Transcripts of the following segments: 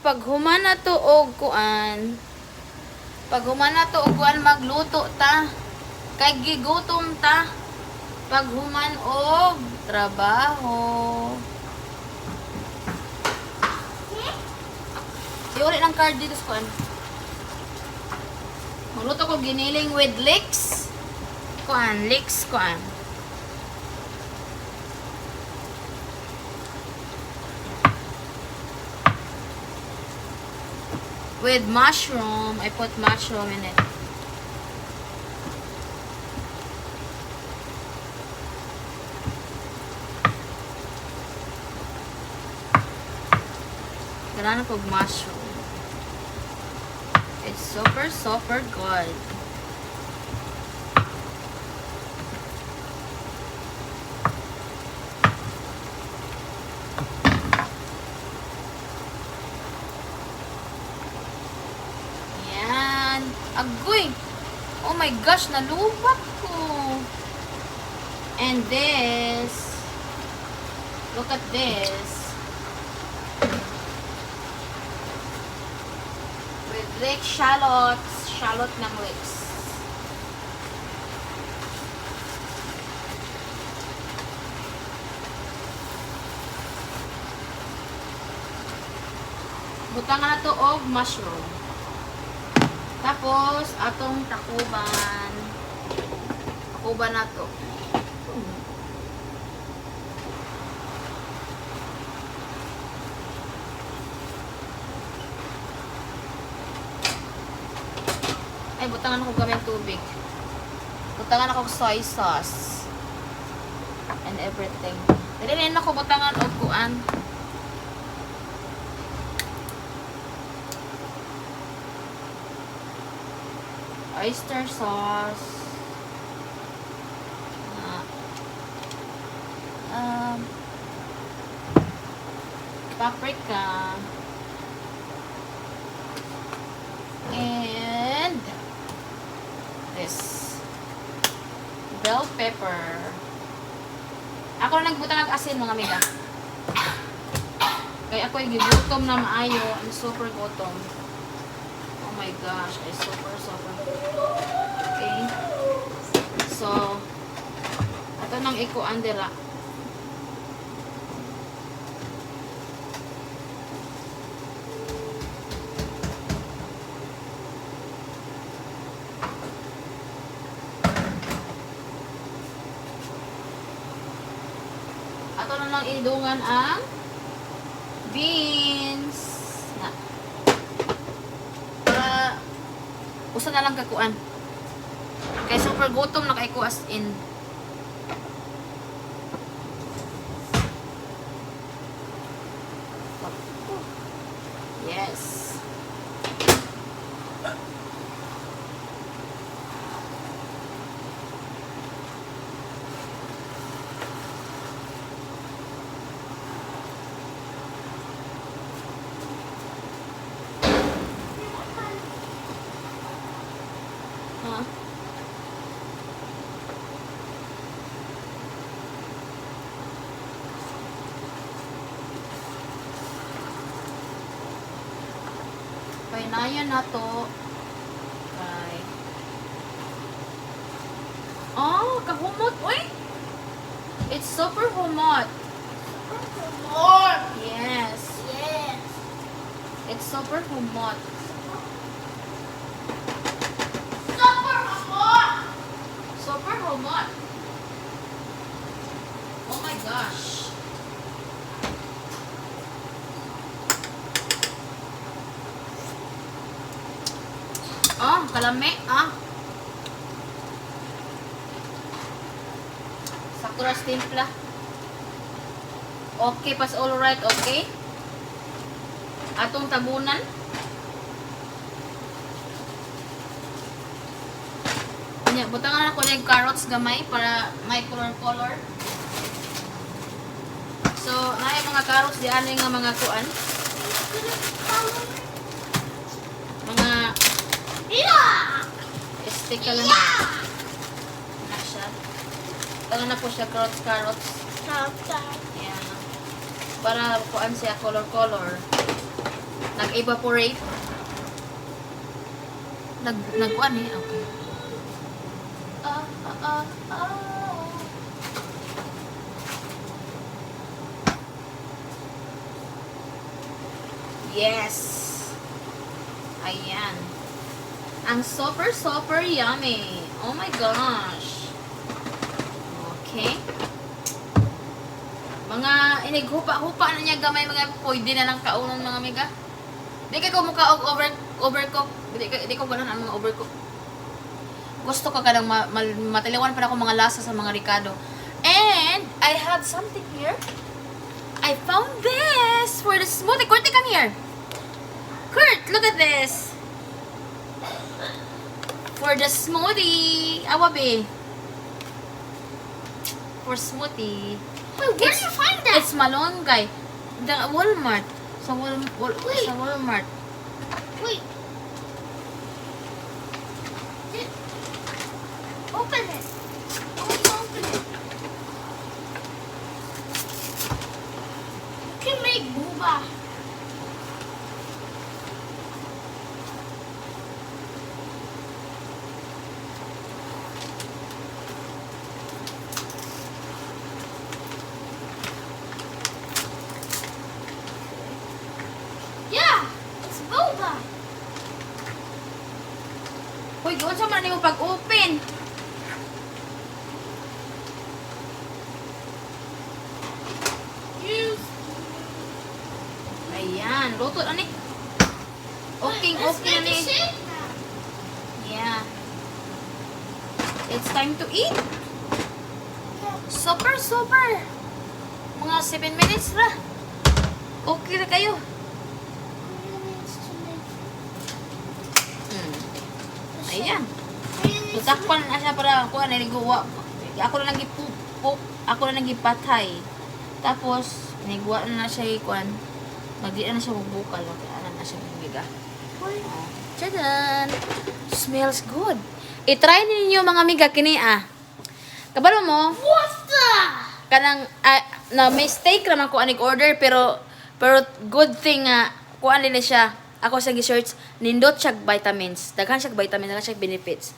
pag humana to og kuan. Pag humana to og kuan magluto ta. Kay gigutom ta. Pag human og trabaho. Iuli ng card dito sa kuan. Magluto ko giniling with leeks. Kuan, leeks kuan. With mushroom. I put mushroom in it. Ganaan ko mushroom. It's super, super good. Agoy! Oh my gosh, nalubak ko. And this, look at this. With leek shallots, shallot ng leeks. Butangan na to og mushroom. Tapos, atong takuban. Takuban na to. Ay, butangan ako gamit tubig. Butangan ako soy sauce. And everything. Dali na ako butangan o kuan. Oyster sauce, paprika, and this bell pepper. Ako na nagbutang ng asin mga amiga. Kaya ako yung gibutom na maayo. I'm super gutom. Oh my gosh, I super. Okay. So, ato nang ikuan dira. Ato na lang idungan ang beans. Usa na lang kakuan. Kay super gutom na kay ko as in. Yes. Painayan na to. Okay. Oh, kahumot. Uy! It's super humot. More. Yes. Yes. It's super humot. Super more. Super humot. Oh my gosh. Oh, kalami. Sakura timpla. Okay, pas all right, okay? Atong tabunan. Nya, butangan ako ng carrots gamay para may color. So, na mga carrots di ano nga mga kuan. Mga stick ka lang. Na siya. Tangan na po siya carrots. Ayan. Para kuan siya color. Nag-evaporate. Nagkuan eh. Okay. Ah, ah, ah, ah. Yes. Ayan. Ang super yummy. Oh my gosh. Okay. Mga inighupa-hupa na niya gamay mga pwede na lang kaunon mga amiga. Di ka ko mukha og overcook. Di ko ganun ang mga overcook. Gusto ko kadang matiliwan pa ako mga lasa sa mga Ricardo. And I have something here. I found this for the smoothie. Kurt, come here. Kurt, look at this. For the smoothie. Awabi. For smoothie. Wait, where did you find that? It's malunggay. The Walmart. Sa Wait. sa Walmart. Wait. Open it. Open it. You can make boba. Yeah, it's boba. Uy, doon sa man mo pag-open. Use. Ayan, luto na ni. Okay Let's na make ni. a shake now. Yeah. It's time to eat. Super. Mga 7 minutes ra. Okay na kayo. Ayan. Tutakpan na siya para kuha na niguwa. Ako na nagipupok. Ako na nagipatay. Tapos, niguwa na siya ikuan. Magdi na siya magbukal. Okay, ano na siya mabiga. Tadaan! Smells good. I-try ninyo mga amiga kini ah. Kabalo mo, What the? kanang na may steak naman ko anig order pero good thing kuan nila siya. Ako sa gi-search nindot siya vitamins. Daghan siya vitamins, daghan siya benefits.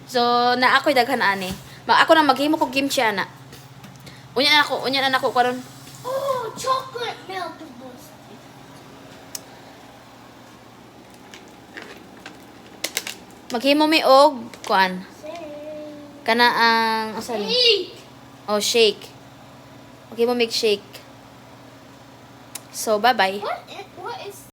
So na ako'y daghan ani. Ako na maghimo ko kimchi ana. Unya na ako karon. Oh, chocolate milk. Maghimo mi og kuan. Kana ang asa ni? Hey. Oh, shake. Maghimo mig shake. So bye-bye. What?